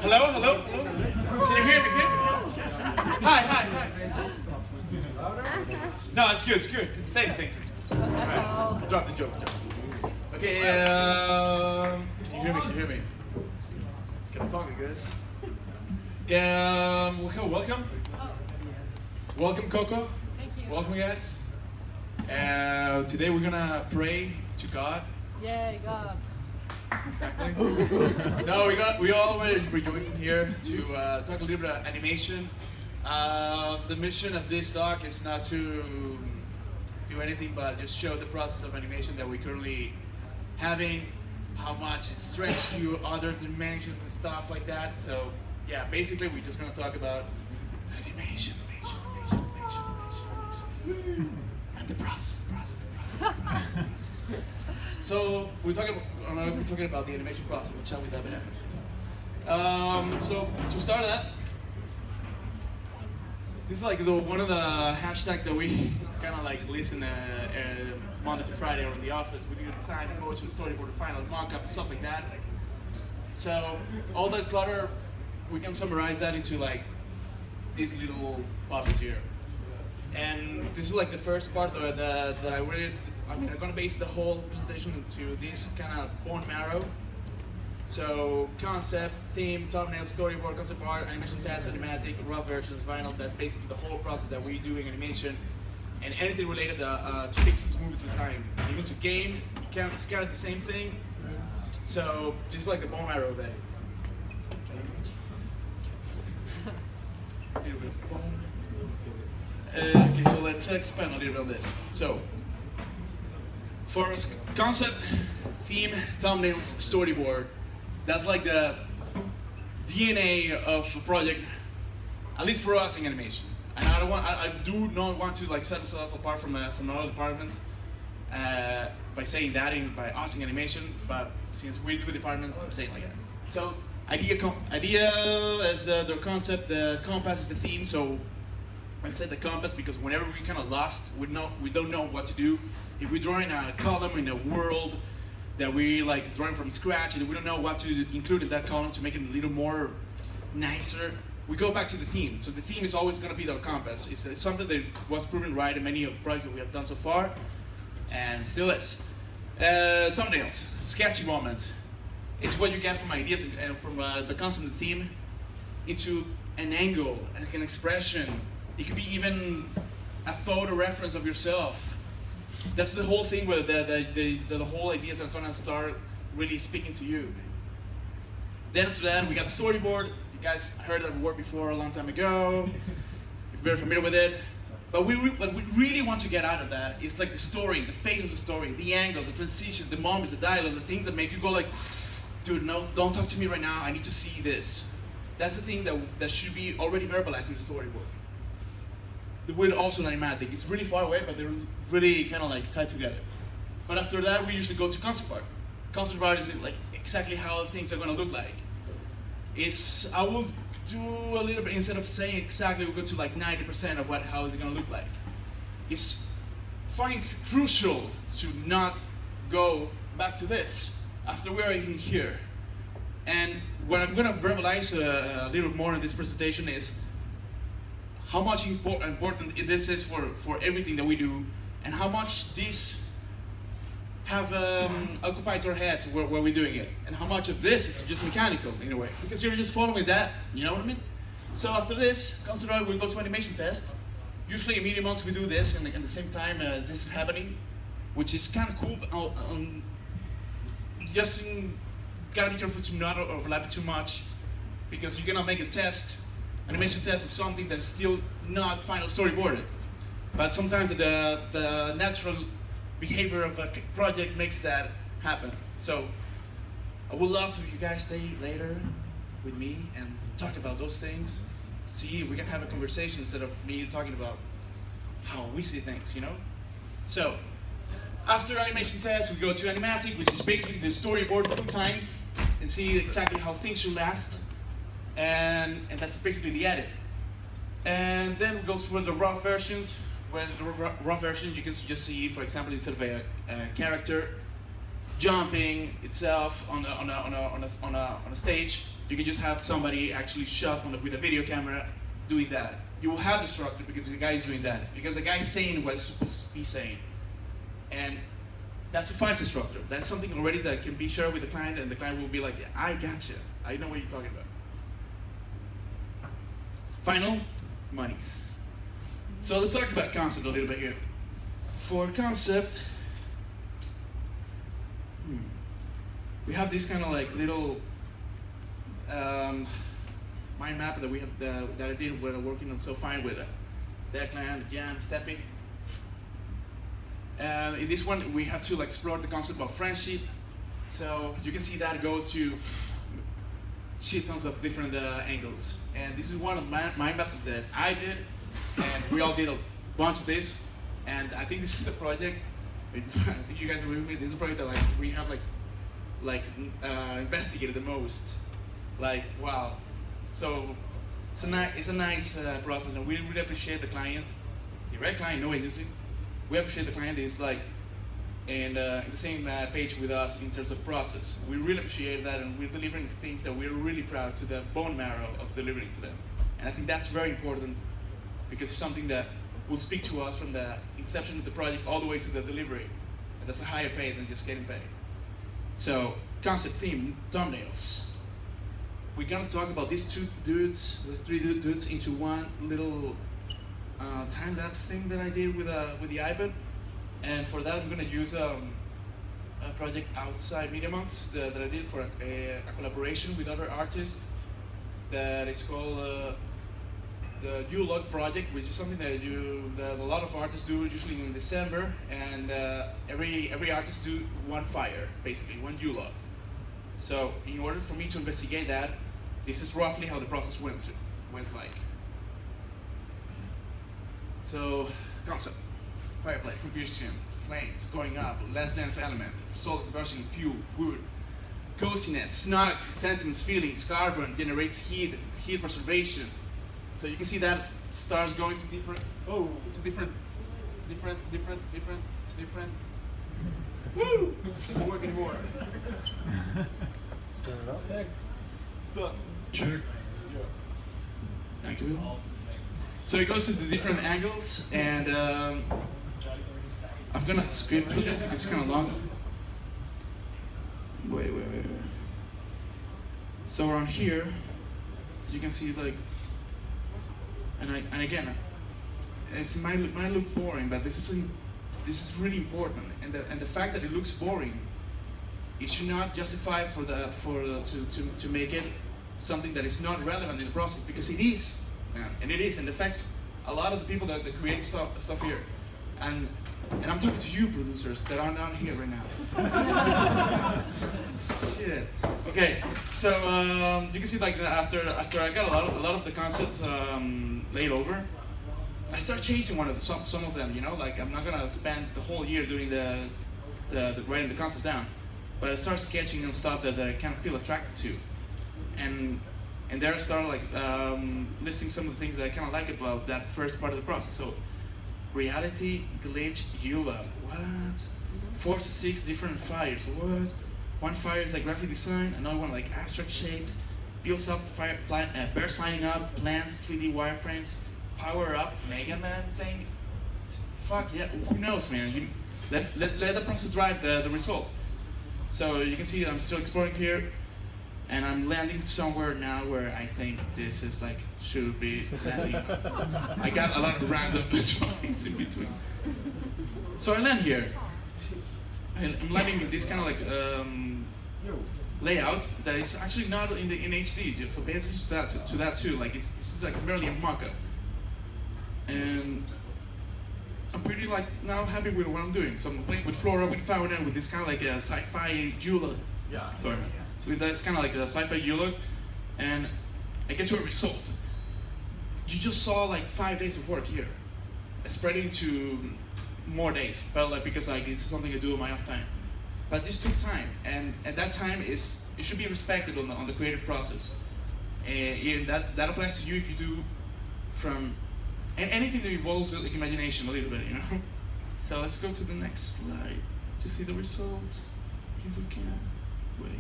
Hello, hello, hello. Can you hear me? Hi, hi, hi. No, it's good, it's good. Thank you. All right, drop the joke. Okay, can you hear me? Can you hear me? Can I talk, guys? Welcome. Welcome, Coco. Thank you. Welcome, guys. Today we're gonna pray to God. Yay, God. Exactly. No, we all were rejoicing here to talk a little bit about animation. The mission of this talk is not to do anything but just show the process of animation that we're currently having, how much it stretched to other dimensions and stuff like that. So yeah, basically we're just gonna talk about animation, and the process. So we're talking about the animation process. We'll chat with that in So to start that, this is like one of the hashtags that we kind of like listen Monday to Friday or in the office. We do the design, and go to the storyboard, the final mock-up, and stuff like that. So all that clutter, we can summarize that into like these little puppets here. And this is like the first part that I'm gonna base the whole presentation into this kind of bone marrow. So concept, theme, thumbnail, storyboard, concept art, animation test, animatic, rough versions, vinyl. That's basically the whole process that we do in animation, and anything related to pixels moving through time. Even to game, it's kind of the same thing. So this is like the bone marrow of it. A little bit of foam. Okay, so let's expand a little bit on this. So, for us, concept, theme, thumbnails, storyboard, that's like the DNA of a project, at least for us in animation. And I do not want to like set ourselves apart from other departments by saying that by us in animation, but since we do departments, I'm saying like that. So, idea is the concept, the compass is the theme. So I said the compass because whenever we kind of lost, we don't know what to do. If we're drawing a column in a world that we like drawing from scratch and we don't know what to include in that column to make it a little more nicer, we go back to the theme. So the theme is always going to be our compass. It's something that was proven right in many of the projects that we have done so far, and still is. Thumbnails, sketchy moment. It's what you get from ideas and from the concept of the theme into an angle, like an expression. It could be even a photo reference of yourself. That's the whole thing where the whole ideas are gonna start really speaking to you. Then after that, we got the storyboard. You guys heard that word before a long time ago. You're very familiar with it. But what we really want to get out of that is like the story, the face of the story, the angles, the transition, the moments, the dialogues, the things that make you go like, dude, no, don't talk to me right now. I need to see this. That's the thing that should be already verbalized in the storyboard. With also animatic. It's really far away, but they're really kind of like tied together. But after that, we usually go to concept art. Concept art is like exactly how things are going to look like. I will do a little bit, instead of saying exactly, we'll go to like 90% of how is it going to look like. It's fucking crucial to not go back to this after we're in here. And what I'm going to verbalize a little more in this presentation is how much important this is for everything that we do, and how much this occupies our heads where we're doing it, and how much of this is just mechanical in a way, because you're just following that, you know what I mean? So after this, concept art, we'll go to animation test. Usually in Media Monks we do this, and at the same time this is happening, which is kind of cool. Just gotta be careful to not overlap it too much, because you're gonna make a test. Animation test of something that's still not final storyboarded. But sometimes the natural behavior of a project makes that happen. So I would love if you guys stay later with me and talk about those things. See if we can have a conversation instead of me talking about how we see things, you know? So after animation test, we go to animatic, which is basically the storyboard through time, and see exactly how things should last. And that's basically the edit. And then it goes for the raw versions, where the raw versions you can just see, for example, instead of a character jumping itself on a stage, you can just have somebody actually shot with a video camera doing that. You will have the structure because the guy is doing that, because the guy is saying what it's supposed to be saying. And that suffices the structure. That's something already that can be shared with the client, and the client will be like, yeah, I gotcha. I know what you're talking about. Final, monies. So let's talk about concept a little bit here. For concept, we have this kind of like little mind map that we have that I did. We're working on so fine with Declan, Jan, Steffi. And in this one, we have to like explore the concept of friendship. So you can see that goes to shit tons of different angles. And this is one of my mind maps that I did, and we all did a bunch of this. And I think this is the project. I think you guys are with me. This is a project that like we have investigated the most. Like, wow. So it's a nice process, and we really appreciate the client, direct client, no agency. We appreciate the client is like in the same page with us in terms of process. We really appreciate that, and we're delivering things that we're really proud to the bone marrow of delivering to them. And I think that's very important because it's something that will speak to us from the inception of the project all the way to the delivery. And that's a higher pay than just getting paid. So, concept, theme, thumbnails. We're gonna talk about these three dudes into one little time-lapse thing that I did with the iPad. And for that, I'm gonna use a project outside Media Monks that I did for a collaboration with other artists that is called the U-Log project, which is something that a lot of artists do usually in December, and every artist do one fire, basically, one U-Log. So in order for me to investigate that, this is roughly how the process went like. So, concept, fireplace, combustion, flames, going up, less dense element, salt combustion, fuel, wood, coziness, snug, sentiments, feelings, carbon, generates heat preservation. So you can see that starts going to different. Woo! Doesn't work anymore. Turn it up. Stuck. Check. Yeah. Thank you. So it goes into different angles, and I'm gonna skip through this because it's kind of long. Wait. So around here, you can see like, and again, it might look boring, but this is really important, and the fact that it looks boring, it should not justify to make it something that is not relevant in the process, because it is, man, and it is, and affects a lot of the people that create stuff here, and I'm talking to you producers that are not here right now. Shit. Okay, so you can see like after I got a lot of the concepts laid over, I start chasing some of them. You know, like I'm not gonna spend the whole year doing the writing the concept down, but I start sketching on stuff that I kind of feel attracted to, and there I start like listing some of the things that I kind of like about that first part of the process. So, reality, glitch, ULA, what? 4 to 6 different fires, what? One fire is like graphic design, another one like abstract shapes, builds up birds flying up, plants, 3D wireframes, power up, Mega Man thing. Fuck yeah, who knows, man? Let the process drive the result. So you can see I'm still exploring here, and I'm landing somewhere now where I think this is like should be landing. I got a lot of random drawings in between. So I land here. I'm landing in this kind of like layout that is actually not in HD. So pay attention to that too. Like this is like merely a mock-up, and I'm pretty like now happy with what I'm doing. So I'm playing with flora, with fauna, with this kind of like a sci-fi ULA. Yeah. Sorry. So with that's kind of like a sci-fi ULA, and I get to a result. You just saw like 5 days of work here, spread into more days, but like because like this is something I do in my off time. But this took time, and that time it should be respected on the creative process, and that applies to you if you do and anything that involves like imagination a little bit, you know. So let's go to the next slide to see the result, if we can. Wait.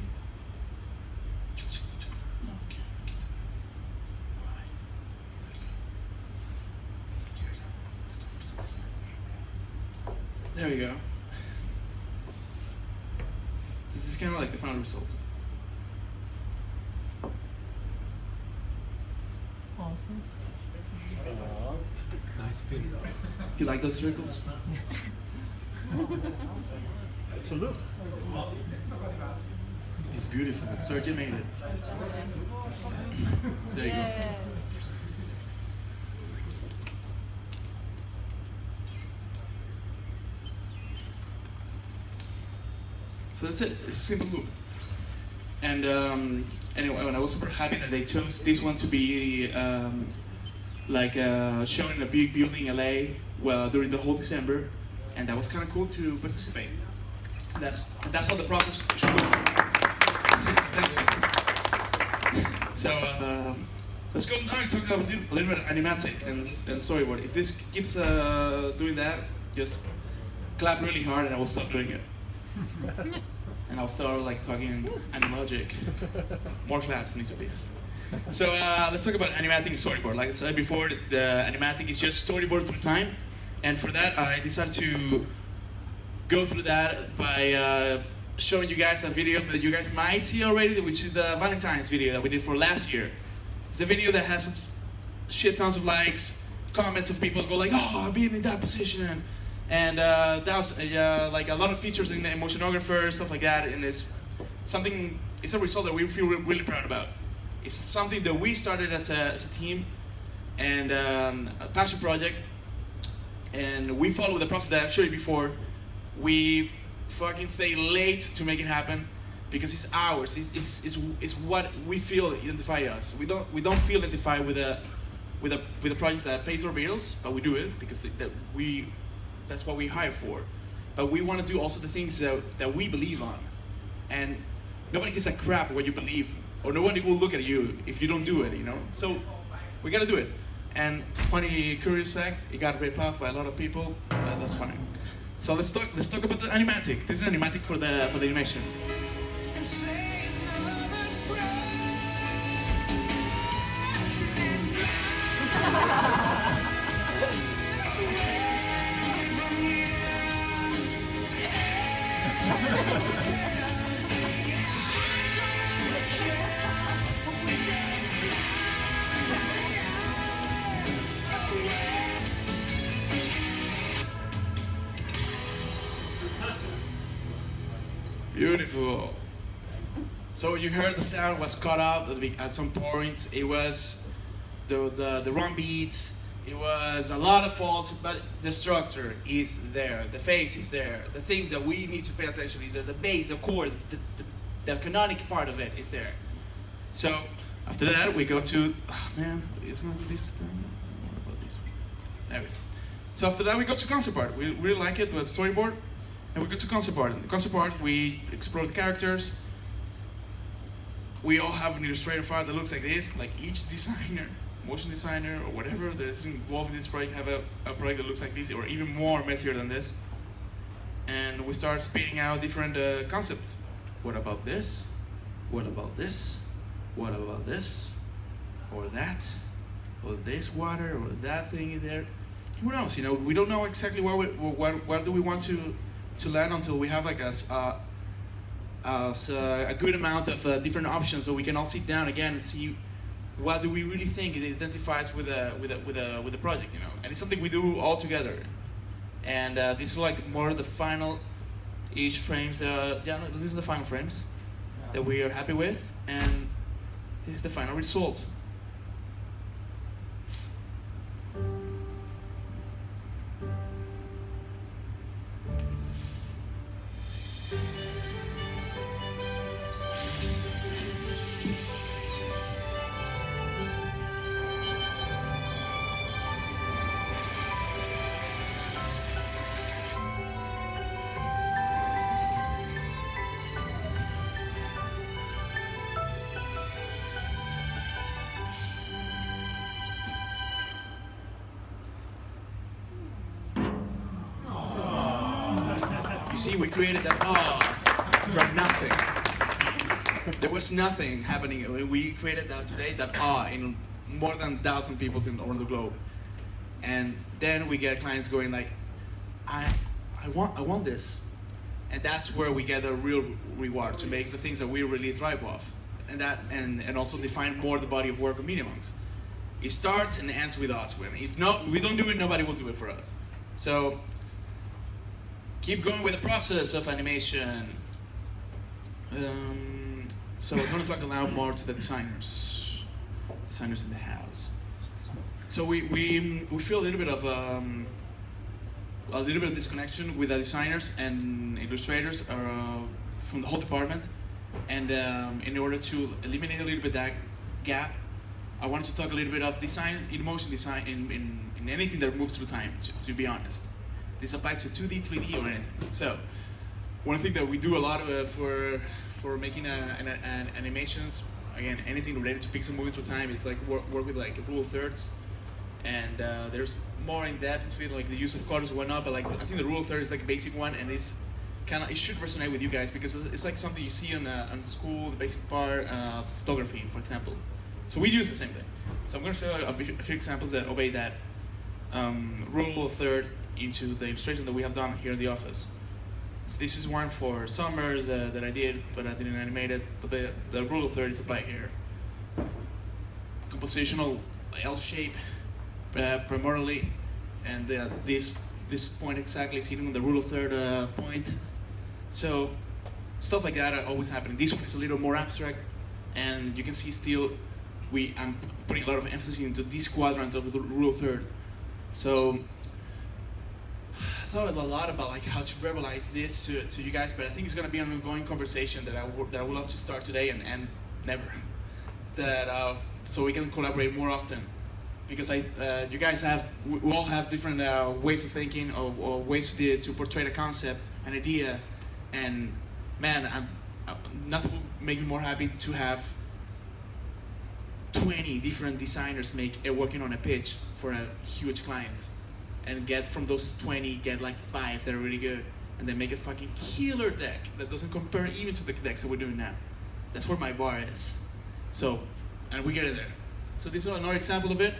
No. There we go. This is kind of like the final result. Awesome. Nice pin. You like those circles? Salute. It's beautiful. Sergio made it. There you go. So that's it. It's a simple loop. And anyway, I was super happy that they chose this one to be shown in a big building in LA during the whole December, and that was kind of cool to participate. That's how the process should go. Thanks. So let's go now and talk about a little bit of animatic and storyboard. If this keeps doing that, just clap really hard and I will stop doing it. And I'll start talking animagic. More claps needs to be. So let's talk about animatic and storyboard. Like I said before, the animatic is just storyboard through time, and for that I decided to go through that by showing you guys a video that you guys might see already, which is the Valentine's video that we did for last year. It's a video that has shit tons of likes, comments of people go like, "Oh, I've been in that position." And that was like a lot of features in the emotionographer, stuff like that, and it's a result that we feel really proud about. It's something that we started as a team and a passion project, and we follow the process that I showed you before. We fucking stay late to make it happen because it's ours. It's what we feel identify us. We don't feel identified with a project that pays our bills, but we do it because that's what we hire for. But we want to do also the things that we believe on. And nobody gives a crap what you believe, or nobody will look at you if you don't do it, you know? So we gotta do it. And funny, curious fact, it got ripped off by a lot of people, but that's funny. So let's talk about the animatic. This is animatic for the animation. Beautiful. So you heard the sound was cut out at some point. It was the wrong beats. It was a lot of faults, but the structure is there. The face is there. The things that we need to pay attention is there. The bass, the chord, the canonic part of it is there. So after that, we go to, oh man, it's going to do this thing. What about this one? There we go. So after that, we go to concept art. We really like it with storyboard. And we go to concept art. In the concept art, we explore the characters. We all have an Illustrator file that looks like this. Like each designer, motion designer, or whatever that is involved in this project have a project that looks like this, or even more messier than this. And we start spitting out different concepts. What about this? What about this? What about this? Or that? Or this water? Or that thing there? Who knows? You know, we don't know exactly where do we want to land until we have like a good amount of different options, so we can all sit down again and see what do we really think it identifies with the project, you know. And it's something we do all together. And this is like more the final-ish frames. These are the final frames that we are happy with, and this is the final result. You see, we created that from nothing. There was nothing happening. We created that today, that in more than 1,000 people around the globe. And then we get clients going like, I I want this, and that's where we get a real reward to make the things that we really thrive off, and also define more the body of work of Media Monks. It starts and ends with us. If not, we don't do it, nobody will do it for us. So keep going with the process of animation. So we're going to talk a lot more to the designers in the house. So we feel a little bit of disconnection with the designers and illustrators from the whole department, and in order to eliminate a little bit that gap, I wanted to talk a little bit of design, in motion design, in anything that moves through time. To be honest, this applies to 2D, 3D, or anything. So one thing that we do a lot for making animations, again, anything related to pixel moving through time, it's like work with like rule of thirds, and there's more in depth into it, like the use of colors and whatnot. But like I think the rule of thirds is like a basic one, and it should resonate with you guys because it's like something you see on school, the basic part, photography, for example. So we use the same thing. So I'm going to show you a few examples that obey that rule of third into the illustration that we have done here in the office. So this is one for summers that I did, but I didn't animate it. But the rule of third is applied here. Compositional L shape, primarily, and this point exactly is hitting the rule of third point. So stuff like that are always happening. This one is a little more abstract, and you can see still I'm putting a lot of emphasis into this quadrant of the rule of third. So I thought a lot about like how to verbalize this to you guys, but I think it's going to be an ongoing conversation that I would love to start today and never. So we can collaborate more often, because you guys we all have different ways of thinking or ways to portray a concept, an idea, and man, nothing will make me more happy to have 20 different designers working on a pitch for a huge client, and get from those 20 like 5 that are really good, and then make a fucking killer deck that doesn't compare even to the decks that we're doing now. That's where my bar is. So, and we get it there. So this is another example of it.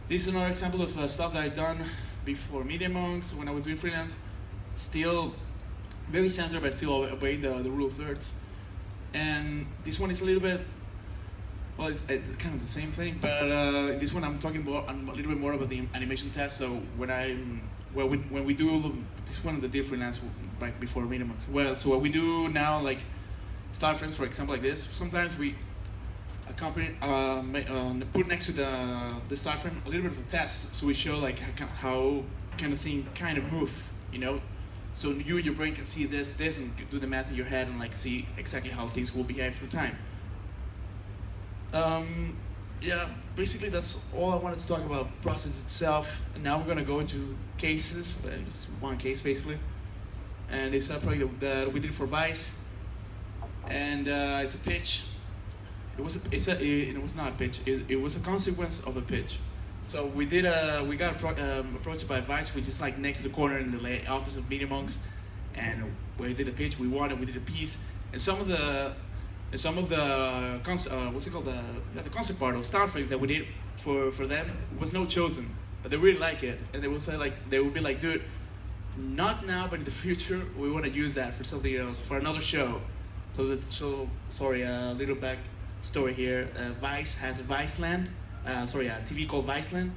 This is another example of stuff that I've done before Media Monks when I was doing freelance. Still very centered, but still obeying the rule of thirds. And this one is a little bit, well, it's kind of the same thing, but this one I'm talking about a little bit more about the animation test. So when we do this one, the deal freelance back before Media Monks. Well, so what we do now, like start frames, for example, like this. Sometimes we put next to the start frame a little bit of a test, so we show like how kind of thing kind of move, you know. So you and your brain can see this, and do the math in your head and like see exactly how things will behave through time. Yeah, basically that's all I wanted to talk about, process itself. And now we're gonna go into cases, just one case basically. And it's a project that we did for Vice, and it's a pitch. It was not a pitch. It was a consequence of a pitch. So we got approached by Vice, which is like next to the corner in the office of Media Monks, and we did a pitch. We won it. We did a piece, and some of the the concept part of star frames that we did for them was not chosen, but they really like it, and they will say they will be like, dude, not now, but in the future we want to use that for something else, for another show. So sorry, a little back story here. Vice has a Viceland, a TV called Viceland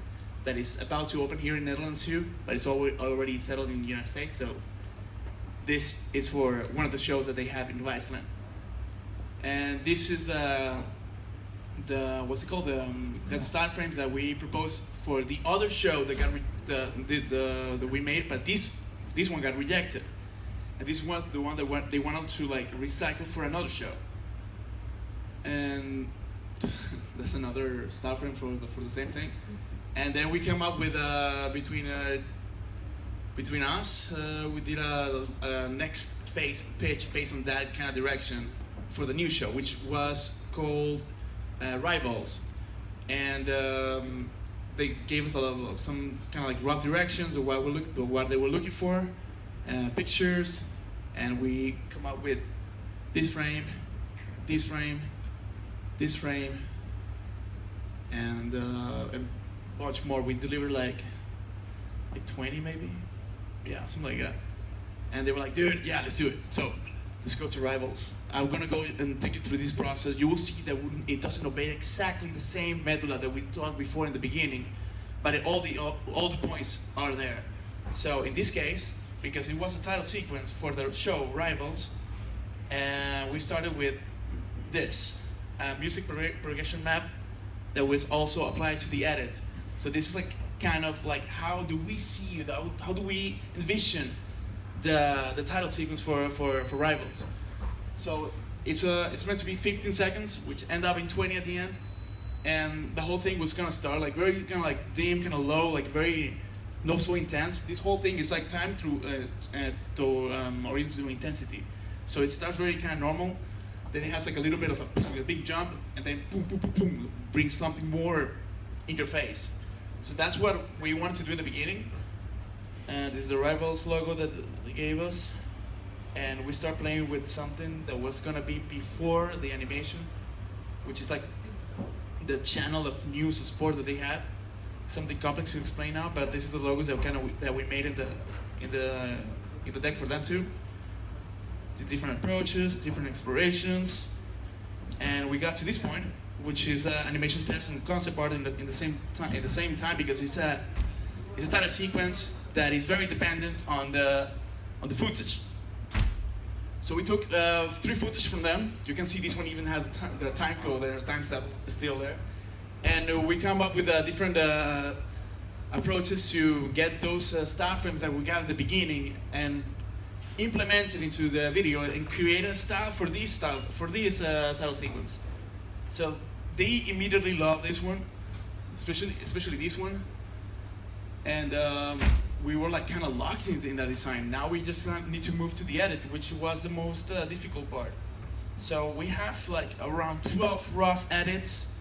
that is about to open here in Netherlands too, but it's already settled in the United States. So this is for one of the shows that they have in Viceland. And this is the style frames that we proposed for the other show that got that we made, but this one got rejected, and this was the one that they wanted to like recycle for another show. And that's another style frame for the same thing. And then we came up with between us, we did a next phase pitch based on that kind of direction for the new show, which was called Rivals, and they gave us some kind of like rough directions of what they were looking for, pictures, and we come up with this frame, this frame, this frame, and much more. We delivered like 20 maybe, yeah, something like that. And they were like, dude, yeah, let's do it. So let's go to Rivals. I'm gonna go and take you through this process. You will see that it doesn't obey exactly the same method that we talked before in the beginning, but all the points are there. So in this case, because it was a title sequence for the show Rivals, and we started with this music progression map that was also applied to the edit. So this is like kind of like how do we see how do we envision the title sequence for Rivals. So it's meant to be 15 seconds, which end up in 20 at the end, and the whole thing was gonna start like very kind of like dim, kind of low, like very not so intense. This whole thing is like timed through oriented to intensity. So it starts very kind of normal, then it has like a little bit of a big jump, and then boom, boom, boom, boom, brings something more in your face. So that's what we wanted to do in the beginning. And this is the Rivals logo that they gave us. And we start playing with something that was gonna be before the animation, which is like the channel of news and sport that they have. Something complex to explain now, but this is the logos that we made in the deck for them too. The different approaches, different explorations, and we got to this point, which is animation test and concept art in the same time because it's a title sequence that is very dependent on the footage. So we took 3 footage from them. You can see this one even has the time code there, timestamp is still there, and we come up with different approaches to get those style frames that we got at the beginning and implement it into the video and create a style for this title sequence. So they immediately love this one, especially this one, and we were like kind of locked in that design. Now we just need to move to the edit, which was the most difficult part. So we have like around 12 rough edits.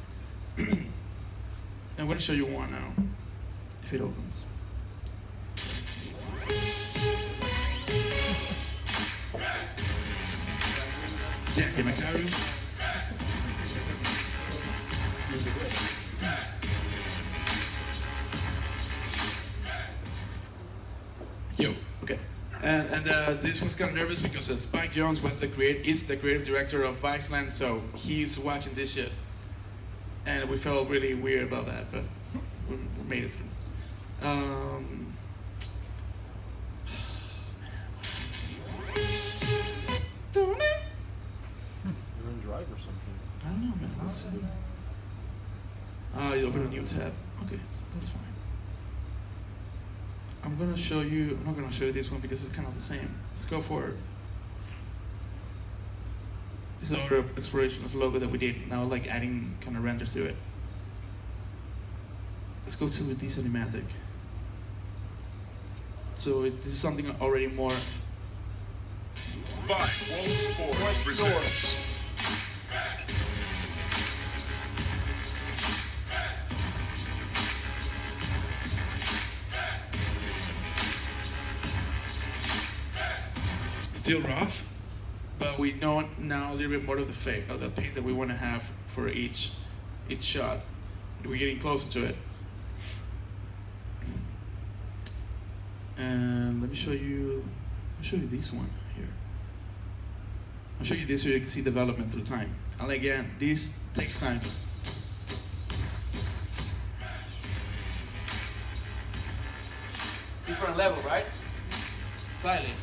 I'm going to show you one now, if it opens. Yeah, get my car room. Yo, okay. And this one's kind of nervous because Spike Jones is the creative director of Viceland, so he's watching this shit. And we felt really weird about that, but we made it through. You're in Drive or something. I don't know, man. Let's do it. You open a new tab. Okay, that's fine. I'm not gonna show you this one because it's kind of the same. Let's go for it. This is our exploration of logo that we did. Now, like adding kind of renders to it. Let's go to this animatic. So this is something already more. World Sports presents. Still rough, but we know now a little bit more of the pace that we want to have for each shot. We're getting closer to it. And let me show you this one here. I'll show you this so you can see development through time. And again, this takes time. Different level, right? Slightly.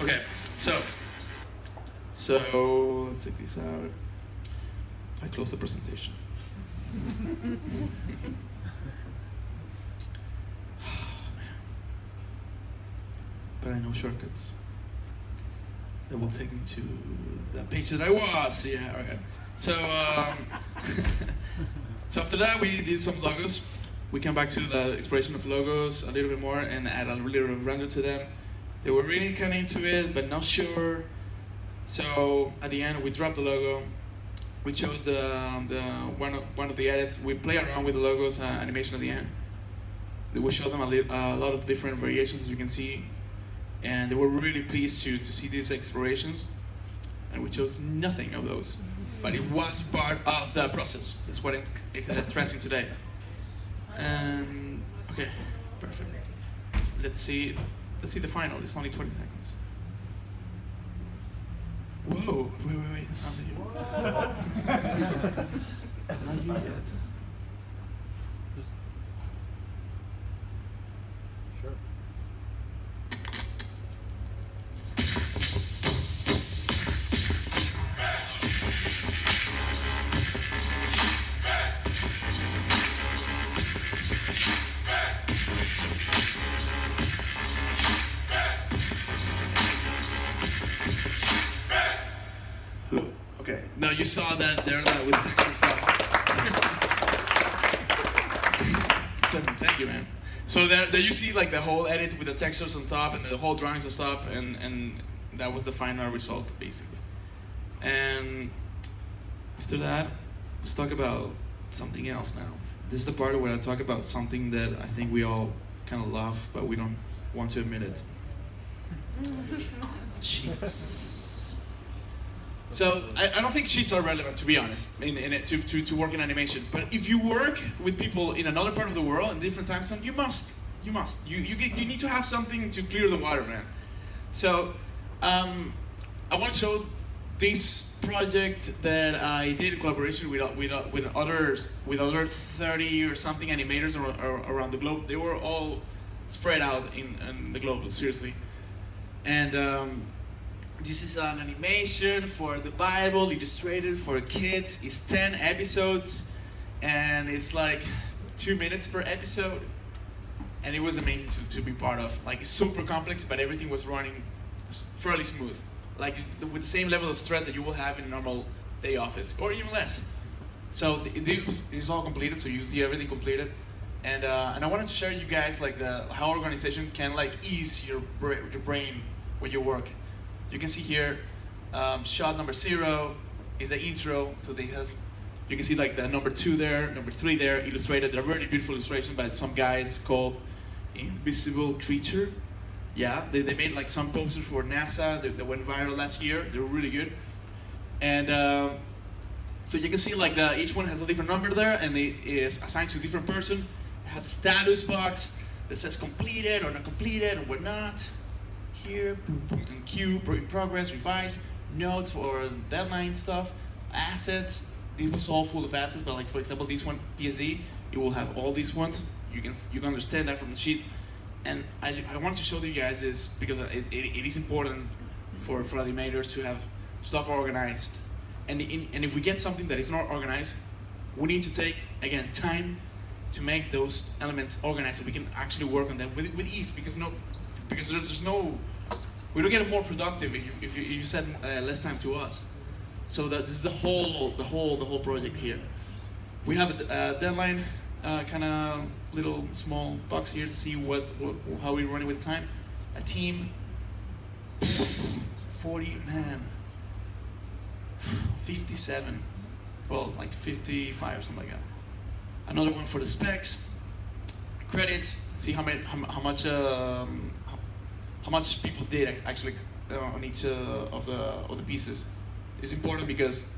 Okay, so let's take this out. I close the presentation. But I know shortcuts that will take me to the page that I was. Yeah, okay. So, so after that we did some logos. We came back to the exploration of logos a little bit more and add a little render to them. They were really kind of into it, but not sure. So at the end, we dropped the logo. We chose the one of the edits. We play around with the logos animation at the end. We showed them a lot of different variations, as you can see, and they were really pleased to see these explorations. And we chose nothing of those. but it was part of the process. That's what I'm stressing today. And okay, perfect. Let's see the final. It's only 20 seconds. Whoa! Wait! Not you yet. Sure. Okay. No, you saw that there with texture stuff. So, thank you, man. So there you see like the whole edit with the textures on top and the whole drawings on top, and that was the final result basically. And after that, let's talk about something else now. This is the part where I talk about something that I think we all kind of love, but we don't want to admit it. Sheets. So I don't think sheets are relevant, to be honest, to work in animation. But if you work with people in another part of the world in different time zone, you must. You need to have something to clear the water, man. So I want to show this project that I did in collaboration with other 30 or something animators around the globe. They were all spread out in the globe, seriously. And this is an animation for the Bible, illustrated for kids. It's 10 episodes, and it's like 2 minutes per episode. And it was amazing to be part of. Like, it's super complex, but everything was running fairly smooth. Like, with the same level of stress that you will have in a normal day office, or even less. So it's all completed, so you see everything completed. And I wanted to share you guys like how organization can like ease your brain when you work. You can see here, shot number 0 is the intro. So you can see like the number 2 there, number 3 there, illustrated. They're very beautiful illustration by some guys called Invisible Creature. Yeah, they made like some posters for NASA that went viral last year. They were really good. And so you can see like each one has a different number there, and it is assigned to a different person. It has a status box that says completed or not completed or whatnot. Here, and queue, in progress, revise, notes for deadline stuff, assets. This was all full of assets, but like for example, this one, PSD, it will have all these ones. You can understand that from the sheet. And I wanted to show you guys this because it is important for animators to have stuff organized. And if we get something that is not organized, we need to take, again, time to make those elements organized so we can actually work on them with ease, because there's no, we don't get more productive if you set less time to us. So this is the whole project here. We have a deadline, kind of little small box here to see how we're running with time. A team, 40 man, 57, well like 55 or something like that. Another one for the specs, credits. See how much people did actually on each of the pieces. It's important because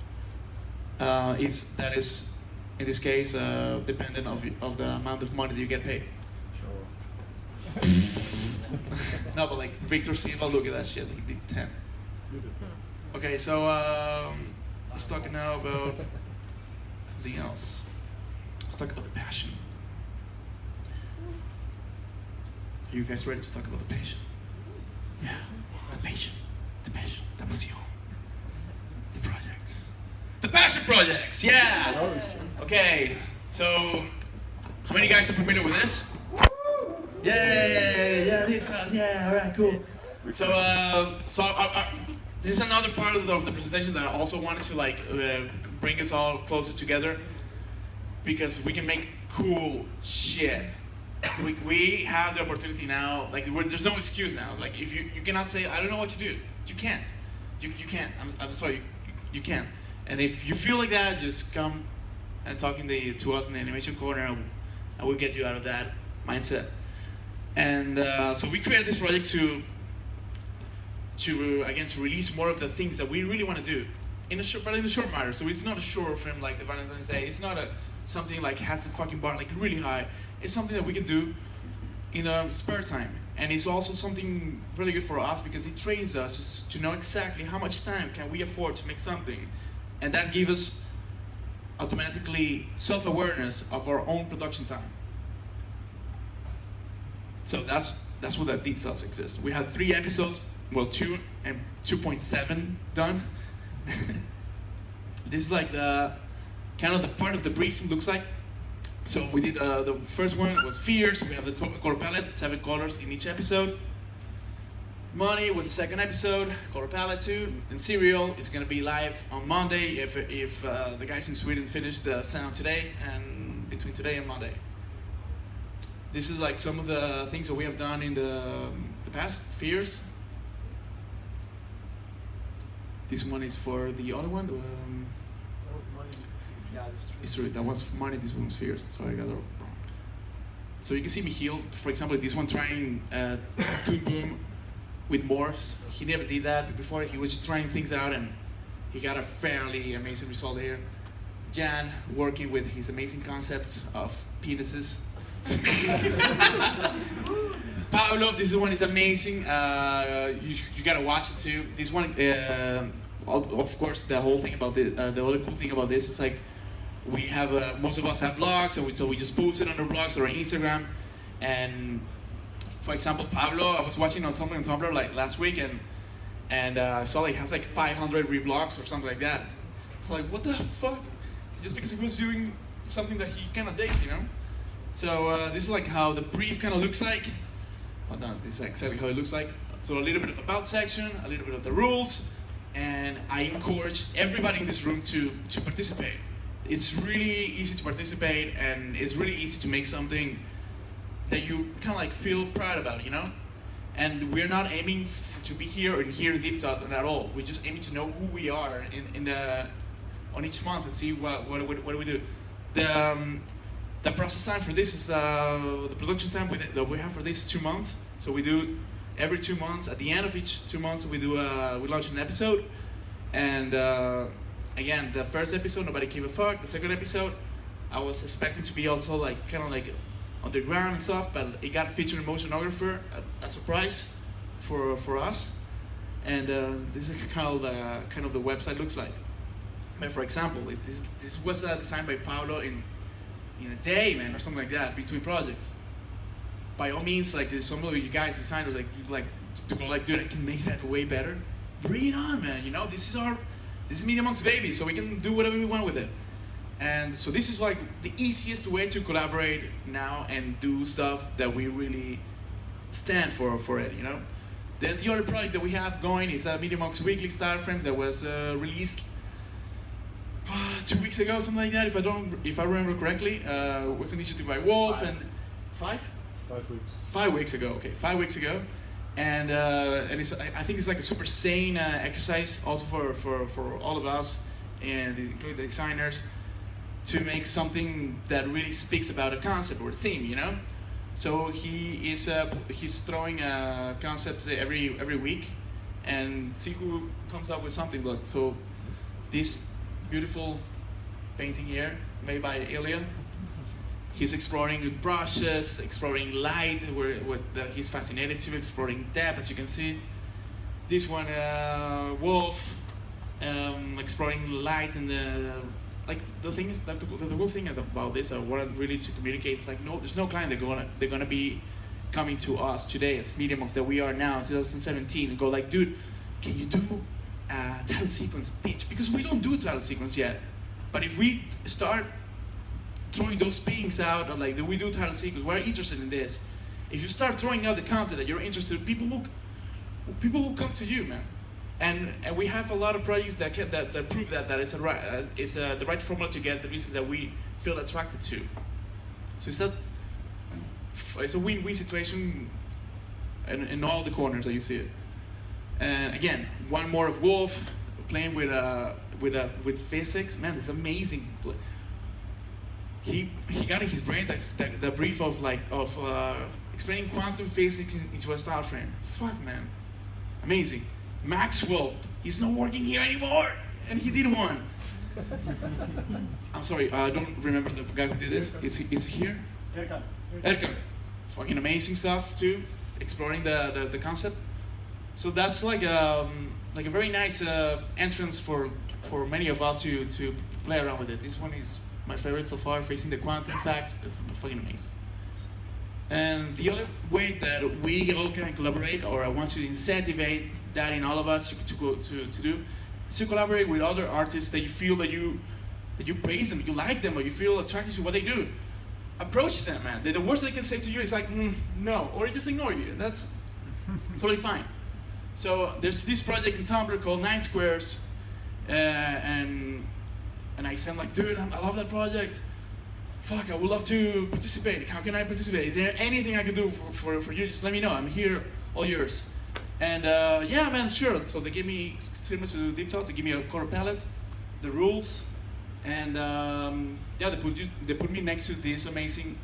that is in this case dependent of the amount of money that you get paid. Sure. No, but like Victor Silva, look at that shit. He did 10. Okay, so let's talk now about something else. Let's talk about the passion. Are you guys ready to talk about the passion? Yeah, the passion, the passion, the projects. The passion projects, yeah! Okay, so how many guys are familiar with this? Yay, yeah, yeah, alright, cool. So this is another part of the presentation that I also wanted to like bring us all closer together, because we can make cool shit. We have the opportunity now, like there's no excuse now. Like if you cannot say, I don't know what to do. You can't. You can't. I'm sorry, you can't. And if you feel like that, just come and talking to us in the animation corner, and we'll get you out of that mindset. And so we created this project to release more of the things that we really want to do. in a short matter. So it's not a short film like the Valentine's Day. It's not something like has the fucking bar like really high. It's something that we can do in our spare time, and it's also something really good for us because it trains us just to know exactly how much time can we afford to make something, and that gives us automatically self-awareness of our own production time. So that's what that Deep Thoughts exists. We had 3 episodes, well 2 and 2.7 done. This is like the kind of the part of the brief looks like. So we did the first one was fears. We have the color palette, 7 colors in each episode. Money was the second episode, color palette 2. And Serial is gonna be live on Monday if the guys in Sweden finish the sound today and between today and Monday. This is like some of the things that we have done in the past fears. This one is for the other one. It's true, that one's for money, this one's fears, so I got it wrong. So you can see me healed. For example, this one trying Toon Boom with morphs. He never did that before. He was just trying things out and he got a fairly amazing result here. Jan working with his amazing concepts of penises. Pablo, this one is amazing. You gotta watch it too. This one, of course, the whole thing about this, the other cool thing about this is like we have most of us have blogs, and so we just post it on our blogs or on Instagram. And for example, Pablo, I was watching on Tumblr like last week, and I saw like has like 500 reblogs or something like that. I'm like, what the fuck? Just because he was doing something that he kind of digs, you know. So this is like how the brief kind of looks like. Well, no, this is exactly how it looks like. So a little bit of the about section, a little bit of the rules, and I encourage everybody in this room to participate. It's really easy to participate, and it's really easy to make something that you kind of like feel proud about, you know? And we're not aiming to be here in Deep Thoughts at all. We're just aiming to know who we are on each month and see what do we do. The process time for this is the production time that we have for this is 2 months. So we do every 2 months. At the end of each 2 months, we launch an episode. And again, the first episode, nobody gave a fuck. The second episode, I was expecting to be also like kind of like underground and stuff, but it got featured motionographer, a surprise for us. And this is kind of the website looks like. I mean, for example, this was designed by Paulo in a day, man, or something like that, between projects. By all means, like some of you guys designers, to go like, dude, I can make that way better. Bring it on, man. You know, this is Media Monk's baby, so we can do whatever we want with it. And so this is like the easiest way to collaborate now and do stuff that we really stand for it, you know. Then the other project that we have going is Media Monk's weekly style frames that was released 2 weeks ago, something like that. If I remember correctly, it was an initiative by Wolf and 5 weeks. 5 weeks ago. Okay, 5 weeks ago, and I think it's like a super sane exercise also for all of us, and including the designers, to make something that really speaks about a concept or a theme, you know. So he's throwing concepts every week, and see who comes up with something. Like so, this beautiful painting here, made by Ilya. He's exploring with brushes, exploring light, he's fascinated to, exploring depth, as you can see. This one, Wolf, exploring light and the thing is that the cool thing about this, I wanted really to communicate, is like there's no client they're gonna be coming to us today as Media Monks that we are now, 2017, and go like, dude, can you do title sequence, bitch? Because we don't do title sequence yet. But if we start throwing those things out, or like we do title sequence, we're interested in this. If you start throwing out the content that you're interested in, people will come to you, man. And we have a lot of projects that prove that it's the right formula to get the reasons that we feel attracted to. So it's a win-win situation in all the corners that you see it. And again, one more of Wolf playing with physics. Man, it's amazing. He got in his brain the brief of explaining quantum physics into a style frame. Fuck, man, amazing. Maxwell, he's not working here anymore. and he did one. I'm sorry, I don't remember the guy who did this. Is he here? Erkan. Fucking amazing stuff too, exploring the concept. So that's like a very nice entrance for many of us to play around with it. This one is my favorite so far, facing the quantum facts. It's fucking amazing. And the other way that we all can collaborate, or I want to incentivize that in all of us to do, is to collaborate with other artists that you feel that you praise them, you like them, or you feel attracted to what they do. Approach them, man. The worst they can say to you is like, no, or just ignore you. And that's totally fine. So there's this project in Tumblr called 9 Squares, and I said like, dude, I love that project. Fuck, I would love to participate. How can I participate? Is there anything I can do for you? Just let me know. I'm here, all yours. And yeah, man, sure. So they gave me, similar to Deep Thoughts, they gave me a color palette, the rules, and yeah, they put me next to these amazing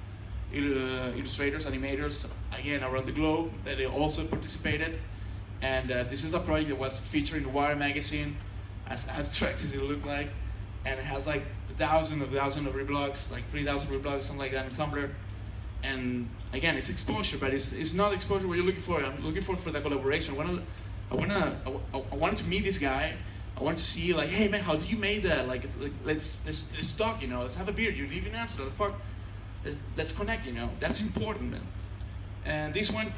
illustrators, animators, again, around the globe, that they also participated. And this is a project that was featured in Wire magazine, as abstract as it looked like, and it has like thousands of reblogs, like 3,000 reblogs, something like that in Tumblr. And again, it's exposure, but it's not exposure what you're looking for. I'm looking for the collaboration. I wanted to meet this guy. I wanted to see like, hey man, how do you make that? Like let's talk, you know. Let's have a beer. You live in Amsterdam, fuck. Let's connect, you know. That's important, man. And this one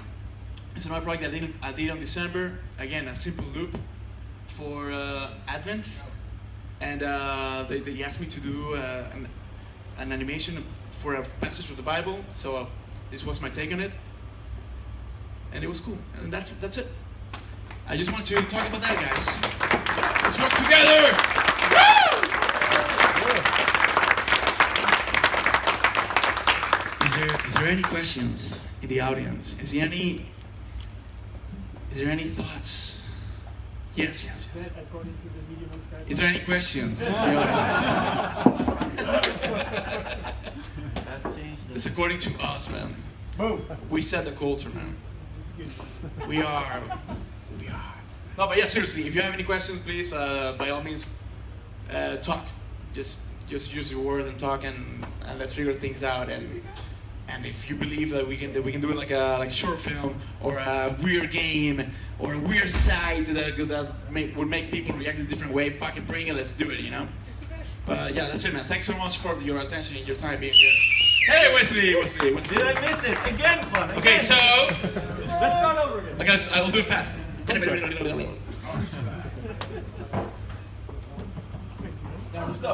is another project I did in December. Again, a simple loop for Advent. And they asked me to do an animation for a passage of the Bible, so this was my take on it, and it was cool. And that's it. I just wanted to talk about that, guys. Let's work together. Woo! Is there any questions in the audience? Is there any thoughts? Yes. According to the medium on Skype. Is there any questions in the audience? It's according to us, man. Boom. We set the culture, man. We are. No, but yeah, seriously, if you have any questions, please, by all means, talk. Just use your words and talk, and let's figure things out. And if you believe that we can do it like a short film, or a weird game, or a weird site that would make people react in a different way, fucking bring it, let's do it, you know? But yeah, that's it, man. Thanks so much for your attention and your time being here. Hey, Wesley! Did I miss it? Again, Juan. Okay, so... Let's start over again. Okay, so I will do it fast. Stop.